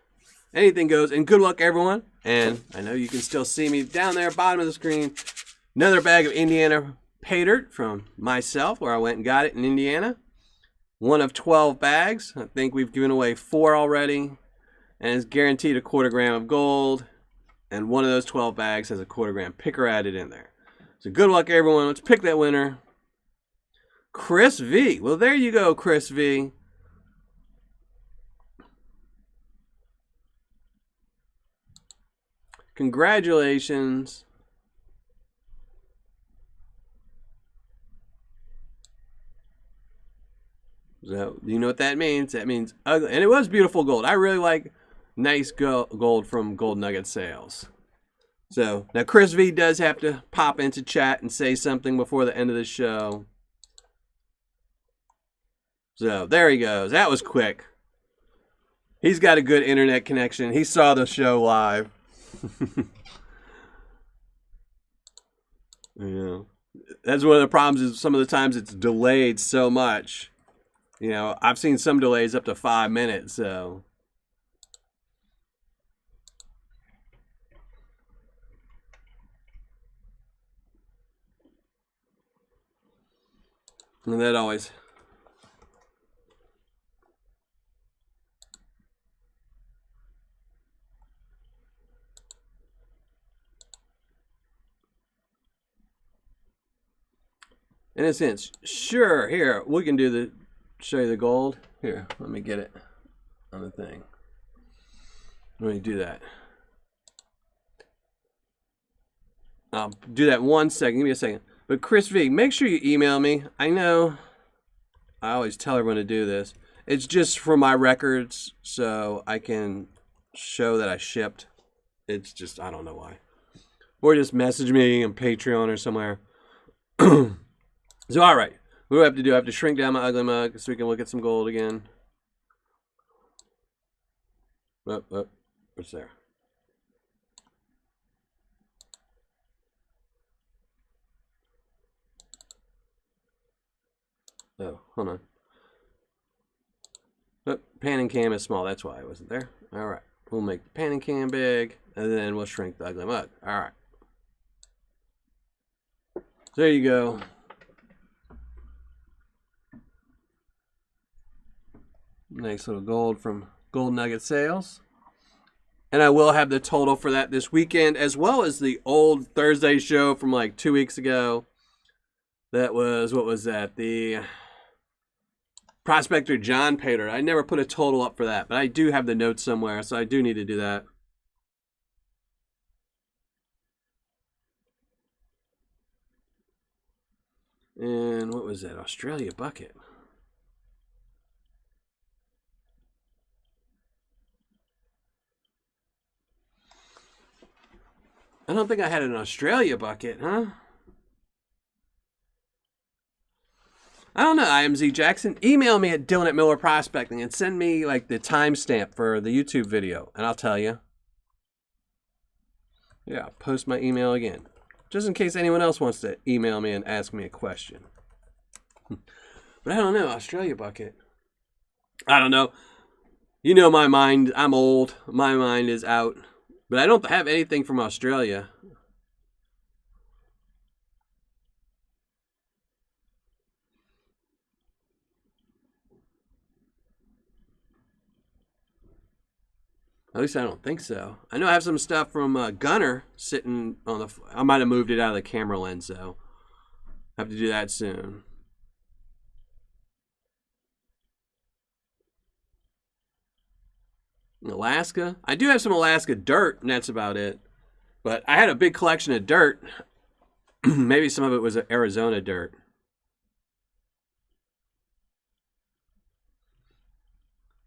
Anything goes. And good luck, everyone. And I know you can still see me down there, bottom of the screen. Another bag of Indiana Paydirt from myself, where I went and got it in Indiana. One of 12 bags. I think we've given away 4 already. And it's guaranteed a 1/4 gram of gold. And one of those 12 bags has a 1/4 gram picker added in there. So good luck, everyone. Let's pick that winner. Chris V. Well, there you go, Chris V. Congratulations. So, you know what that means? That means ugly. And it was beautiful gold. I really like nice gold from GoldNuggetSales. So, now Chris V does have to pop into chat and say something before the end of the show. So, there he goes. That was quick. He's got a good internet connection. He saw the show live. Yeah. That's one of the problems, is some of the times it's delayed so much. You know, I've seen some delays up to 5 minutes, so. And that always. In a sense, sure, here, we can do the, show you the gold. Here, let me get it on the thing. Let me do that. I'll do that 1 second, give me a second. But Chris V, make sure you email me. I know I always tell everyone to do this. It's just for my records, so I can show that I shipped. It's just, I don't know why. Or just message me on Patreon or somewhere. So, all right. What do I have to do? I have to shrink down my ugly mug so we can look at some gold again. Oh, what's there? Oh, hold on. Oh, pan and cam is small. That's why I wasn't there. All right. We'll make the pan and cam big, and then we'll shrink the ugly mug. All right. There you go. Nice little gold from GoldNuggetSales. And I will have the total for that this weekend, as well as the old Thursday show from like 2 weeks ago. That was, what was that? The Prospector John Paydirt. I never put a total up for that, but I do have the notes somewhere, so I do need to do that. And what was that? Australia bucket. I don't think I had an Australia bucket, huh? I don't know, IMZ Jackson. Email me at Dylan@MillerProspecting and send me like the timestamp for the YouTube video, and I'll tell you. Yeah, I'll post my email again, just in case anyone else wants to email me and ask me a question. But I don't know, Australia bucket. I don't know. You know my mind, I'm old. My mind is out. But I don't have anything from Australia. At least I don't think so. I know I have some stuff from Gunner sitting on the... I might have moved it out of the camera lens, though. I have to do that soon. Alaska. I do have some Alaska dirt, and that's about it. But I had a big collection of dirt. Maybe some of it was Arizona dirt.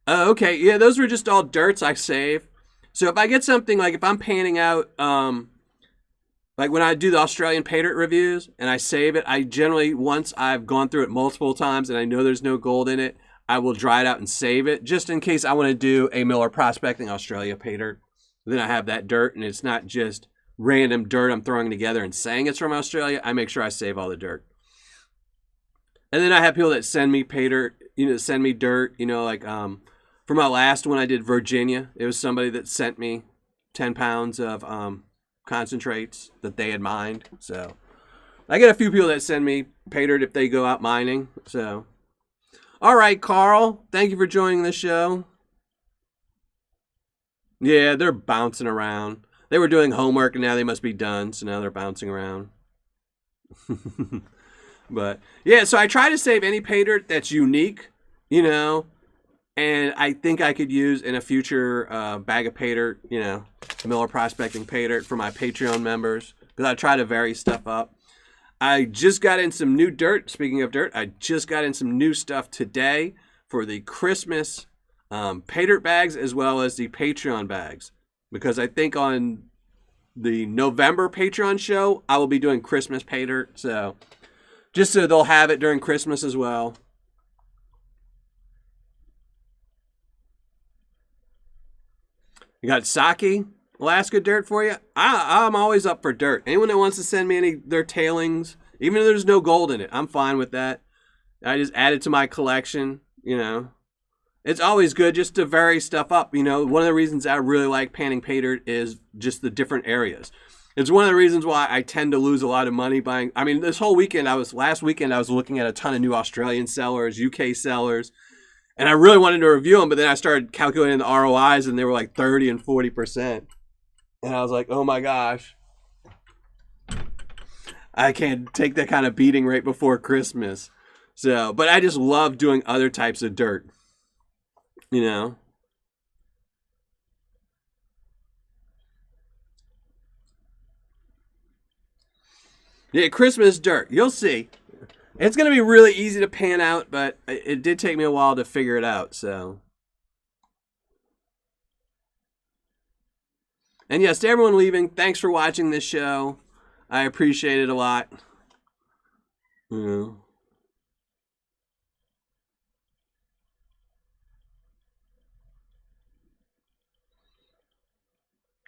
Oh, okay. Yeah, those were just all dirts I save. So if I get something, like if I'm panning out, like when I do the Australian Paydirt reviews and I save it, I generally, once I've gone through it multiple times and I know there's no gold in it, I will dry it out and save it, just in case I want to do a Miller Prospecting Australia Paydirt. Then I have that dirt, and it's not just random dirt I'm throwing together and saying it's from Australia. I make sure I save all the dirt. And then I have people that send me Paydirt, send me dirt, like for my last one I did Virginia, it was somebody that sent me 10 pounds of concentrates that they had mined. So I get a few people that send me Paydirt if they go out mining. So, all right, Carl, thank you for joining the show. Yeah, they're bouncing around. They were doing homework and now they must be done. So now they're bouncing around. But yeah, so I try to save any Paydirt that's unique, and I think I could use in a future bag of Paydirt, Miller Prospecting Paydirt for my Patreon members, because I try to vary stuff up. I just got in some new dirt. Speaking of dirt, I just got in some new stuff today for the Christmas Paydirt bags as well as the Patreon bags, because I think on the November Patreon show, I will be doing Christmas Paydirt. So just so they'll have it during Christmas as well. You got Saki, Alaska dirt for you? I'm always up for dirt. Anyone that wants to send me any their tailings, even if there's no gold in it, I'm fine with that. I just add it to my collection, It's always good just to vary stuff up, One of the reasons I really like panning Paydirt is just the different areas. It's one of the reasons why I tend to lose a lot of money buying. I mean, this whole weekend, last weekend I was looking at a ton of new Australian sellers, UK sellers. And I really wanted to review them, but then I started calculating the ROIs, and they were like 30 and 40%. And I was like, oh my gosh. I can't take that kind of beating right before Christmas. So, but I just love doing other types of dirt. Yeah, Christmas dirt. You'll see. It's going to be really easy to pan out, but it did take me a while to figure it out, so. And yes, to everyone leaving, thanks for watching this show. I appreciate it a lot.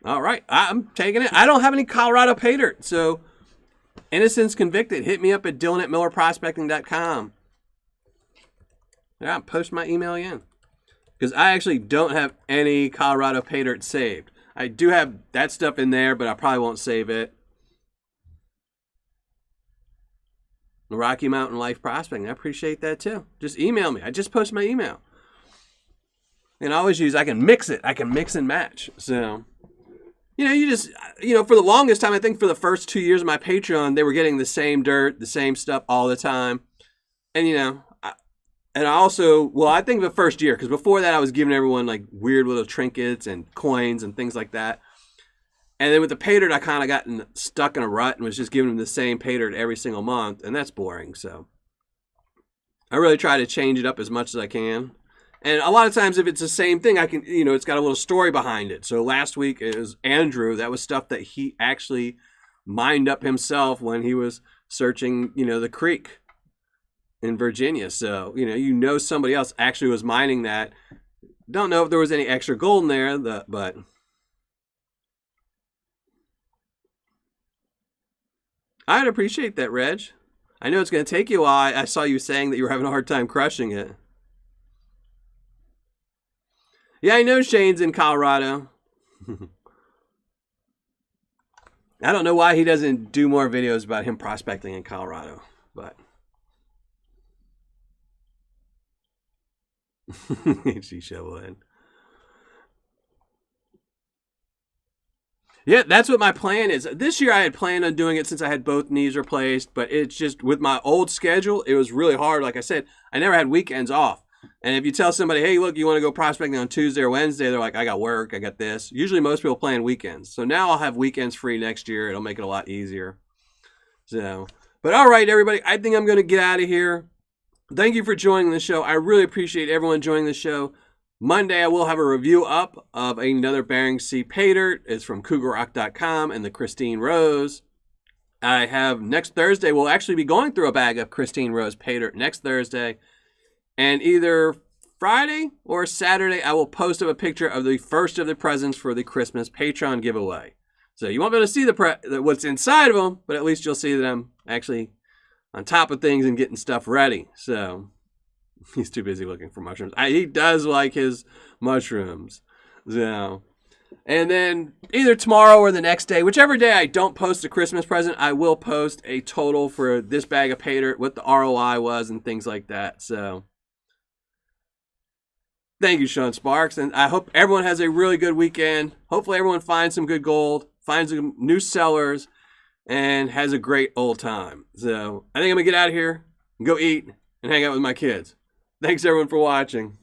All right, I'm taking it. I don't have any Colorado Paydirt, so innocents convicted. Hit me up at Dylan@MillerProspecting.com. Yeah, post my email again. Because I actually don't have any Colorado Paydirt saved. I do have that stuff in there, but I probably won't save it. The Rocky Mountain Life Prospecting. I appreciate that too. Just email me. I just post my email. And I always use, I can mix it. I can mix and match. So, for the longest time, I think for the first 2 years of my Patreon, they were getting the same dirt, the same stuff all the time. And, I think the first year, because before that I was giving everyone like weird little trinkets and coins and things like that. And then with the Paydirt, I kind of gotten stuck in a rut and was just giving them the same Paydirt every single month, and that's boring. So I really try to change it up as much as I can. And a lot of times if it's the same thing, I can, it's got a little story behind it. So last week it was Andrew. That was stuff that he actually mined up himself when he was searching, the creek in Virginia. So, somebody else actually was mining that. Don't know if there was any extra gold in there, but I'd appreciate that, Reg. I know it's going to take you a while. I saw you saying that you were having a hard time crushing it. Yeah, I know Shane's in Colorado. I don't know why he doesn't do more videos about him prospecting in Colorado, but HC Shovelhead. Yeah, that's what my plan is. This year I had planned on doing it since I had both knees replaced, but it's just with my old schedule, it was really hard. Like I said, I never had weekends off. And if you tell somebody, hey, look, you want to go prospecting on Tuesday or Wednesday, they're like, I got work, I got this. Usually most people plan weekends. So now I'll have weekends free next year. It'll make it a lot easier. So, but all right, everybody, I think I'm going to get out of here. Thank you for joining the show. I really appreciate everyone joining the show. Monday, I will have a review up of another Bering Sea Paydirt. It's from CougarRock.com and the Christine Rose. I have next Thursday, we'll actually be going through a bag of Christine Rose Paydirt next Thursday. And either Friday or Saturday, I will post up a picture of the first of the presents for the Christmas Patreon giveaway. So you won't be able to see what's inside of them, but at least you'll see that I'm actually on top of things and getting stuff ready. So he's too busy looking for mushrooms. He does like his mushrooms. So, and then either tomorrow or the next day, whichever day I don't post a Christmas present, I will post a total for this bag of Paydirt, what the ROI was and things like that. So thank you, Sean Sparks. And I hope everyone has a really good weekend. Hopefully everyone finds some good gold, finds some new sellers, and has a great old time. So I think I'm going to get out of here and go eat and hang out with my kids. Thanks, everyone, for watching.